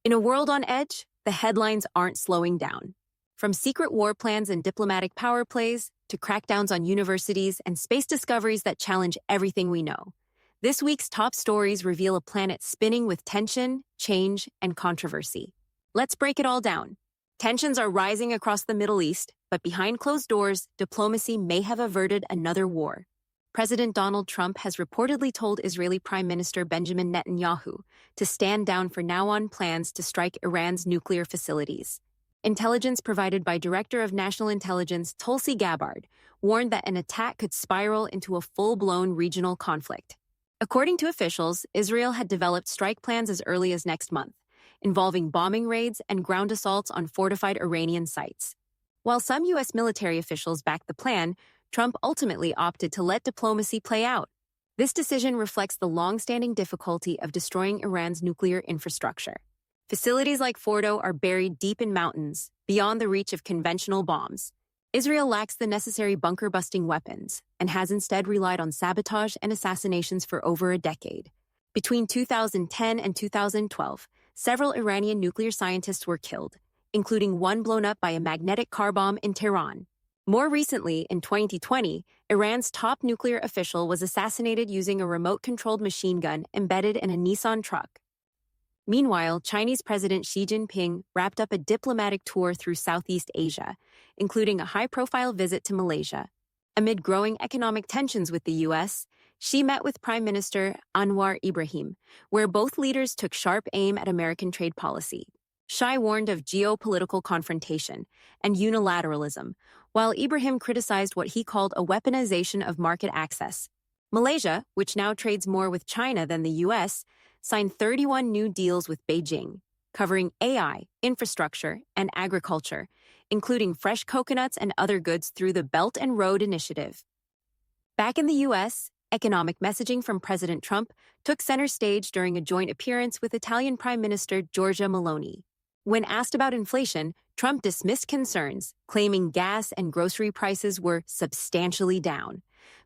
In a world on edge, the headlines aren't slowing down. From secret war plans and diplomatic power plays to crackdowns on universities and space discoveries that challenge everything we know, this week's top stories reveal a planet spinning with tension, change, and controversy. Let's break it all down. Tensions are rising across the Middle East, but behind closed doors, diplomacy may have averted another war. President Donald Trump has reportedly told Israeli Prime Minister Benjamin Netanyahu to stand down for now on plans to strike Iran's nuclear facilities. Intelligence provided by Director of National Intelligence Tulsi Gabbard warned that an attack could spiral into a full-blown regional conflict. According to officials, Israel had developed strike plans as early as next month, involving bombing raids and ground assaults on fortified Iranian sites. While some U.S. military officials backed the plan, Trump ultimately opted to let diplomacy play out. This decision reflects the long-standing difficulty of destroying Iran's nuclear infrastructure. Facilities like Fordo are buried deep in mountains, beyond the reach of conventional bombs. Israel lacks the necessary bunker-busting weapons and has instead relied on sabotage and assassinations for over a decade. Between 2010 and 2012, several Iranian nuclear scientists were killed, including one blown up by a magnetic car bomb in Tehran. More recently, in 2020, Iran's top nuclear official was assassinated using a remote-controlled machine gun embedded in a Nissan truck. Meanwhile, Chinese President Xi Jinping wrapped up a diplomatic tour through Southeast Asia, including a high-profile visit to Malaysia. Amid growing economic tensions with the U.S., Xi met with Prime Minister Anwar Ibrahim, where both leaders took sharp aim at American trade policy. Xi warned of geopolitical confrontation and unilateralism, while Ibrahim criticized what he called a weaponization of market access. Malaysia, which now trades more with China than the U.S., signed 31 new deals with Beijing, covering AI, infrastructure, and agriculture, including fresh coconuts and other goods through the Belt and Road Initiative. Back in the U.S., economic messaging from President Trump took center stage during a joint appearance with Italian Prime Minister Giorgia Meloni. When asked about inflation, Trump dismissed concerns, claiming gas and grocery prices were substantially down.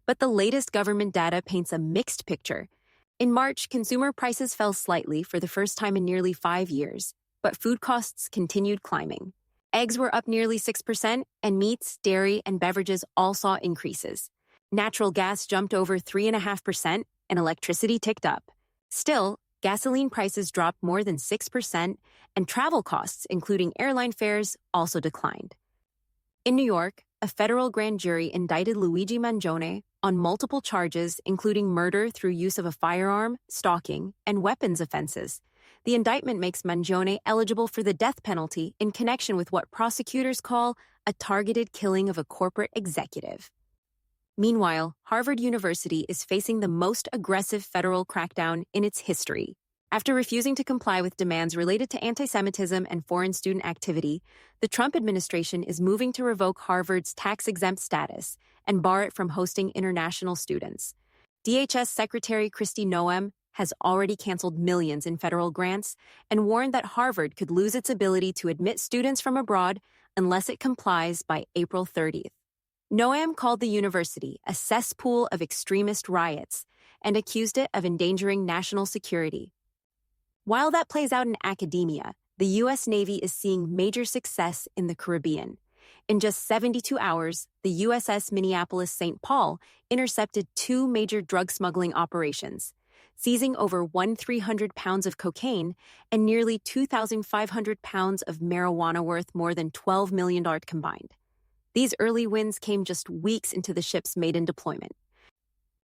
But the latest government data paints a mixed picture. In March, consumer prices fell slightly for the first time in nearly 5 years, but food costs continued climbing. Eggs were up nearly 6%, and meats, dairy, and beverages all saw increases. Natural gas jumped over 3.5%, and electricity ticked up. Still, gasoline prices dropped more than 6%, and travel costs, including airline fares, also declined. In New York, a federal grand jury indicted Luigi Mangione on multiple charges, including murder through use of a firearm, stalking, and weapons offenses. The indictment makes Mangione eligible for the death penalty in connection with what prosecutors call a targeted killing of a corporate executive. Meanwhile, Harvard University is facing the most aggressive federal crackdown in its history. After refusing to comply with demands related to anti-Semitism and foreign student activity, the Trump administration is moving to revoke Harvard's tax-exempt status and bar it from hosting international students. DHS Secretary Kristi Noem has already canceled millions in federal grants and warned that Harvard could lose its ability to admit students from abroad unless it complies by April 30th. Noem called the university a cesspool of extremist riots and accused it of endangering national security. While that plays out in academia, the U.S. Navy is seeing major success in the Caribbean. In just 72 hours, the USS Minneapolis-St. Paul intercepted 2 major drug smuggling operations, seizing over 1,300 pounds of cocaine and nearly 2,500 pounds of marijuana worth more than $12 million combined. These early wins came just weeks into the ship's maiden deployment.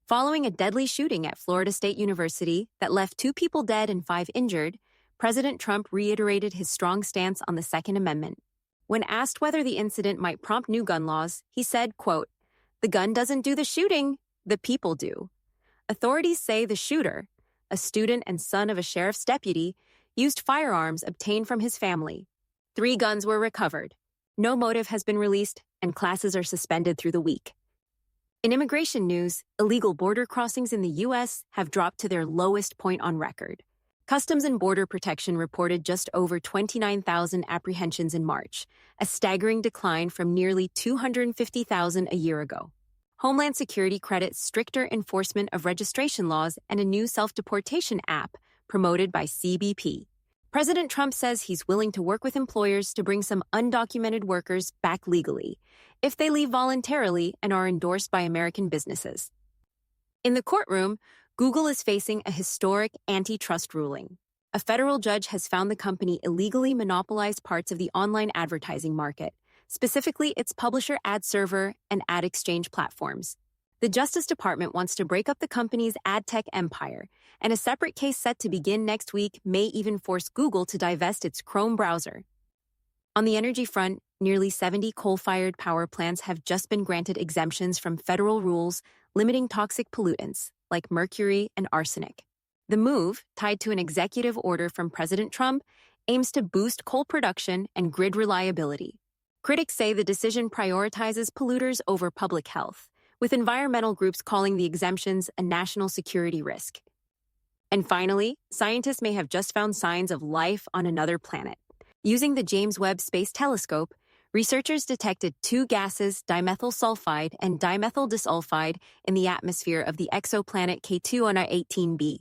Following a deadly shooting at Florida State University that left 2 people dead and 5 injured, President Trump reiterated his strong stance on the Second Amendment. When asked whether the incident might prompt new gun laws, he said, quote, "The gun doesn't do the shooting, the people do." Authorities say the shooter, a student and son of a sheriff's deputy, used firearms obtained from his family. 3 guns were recovered. No motive has been released, and classes are suspended through the week. In immigration news, illegal border crossings in the U.S. have dropped to their lowest point on record. Customs and Border Protection reported just over 29,000 apprehensions in March, a staggering decline from nearly 250,000 a year ago. Homeland Security credits stricter enforcement of registration laws and a new self-deportation app promoted by CBP. President Trump says he's willing to work with employers to bring some undocumented workers back legally if they leave voluntarily and are endorsed by American businesses. In the courtroom, Google is facing a historic antitrust ruling. A federal judge has found the company illegally monopolized parts of the online advertising market, specifically its publisher ad server and ad exchange platforms. The Justice Department wants to break up the company's ad tech empire, and a separate case set to begin next week may even force Google to divest its Chrome browser. On the energy front, nearly 70 coal-fired power plants have just been granted exemptions from federal rules limiting toxic pollutants like mercury and arsenic. The move, tied to an executive order from President Trump, aims to boost coal production and grid reliability. Critics say the decision prioritizes polluters over public health, with environmental groups calling the exemptions a national security risk. And finally, scientists may have just found signs of life on another planet. Using the James Webb Space Telescope, researchers detected two gases, dimethyl sulfide and dimethyl disulfide, in the atmosphere of the exoplanet K2-18b.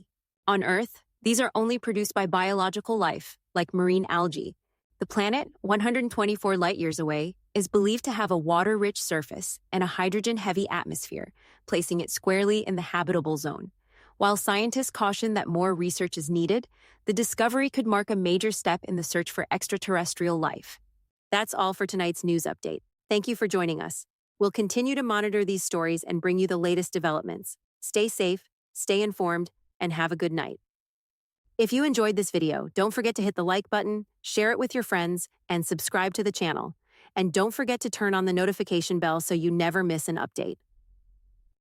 On Earth, these are only produced by biological life, like marine algae. The planet, 124 light-years away, is believed to have a water-rich surface and a hydrogen-heavy atmosphere, placing it squarely in the habitable zone. While scientists caution that more research is needed, the discovery could mark a major step in the search for extraterrestrial life. That's all for tonight's news update. Thank you for joining us. We'll continue to monitor these stories and bring you the latest developments. Stay safe, stay informed, and have a good night. If you enjoyed this video, don't forget to hit the like button, share it with your friends, and subscribe to the channel. And don't forget to turn on the notification bell so you never miss an update.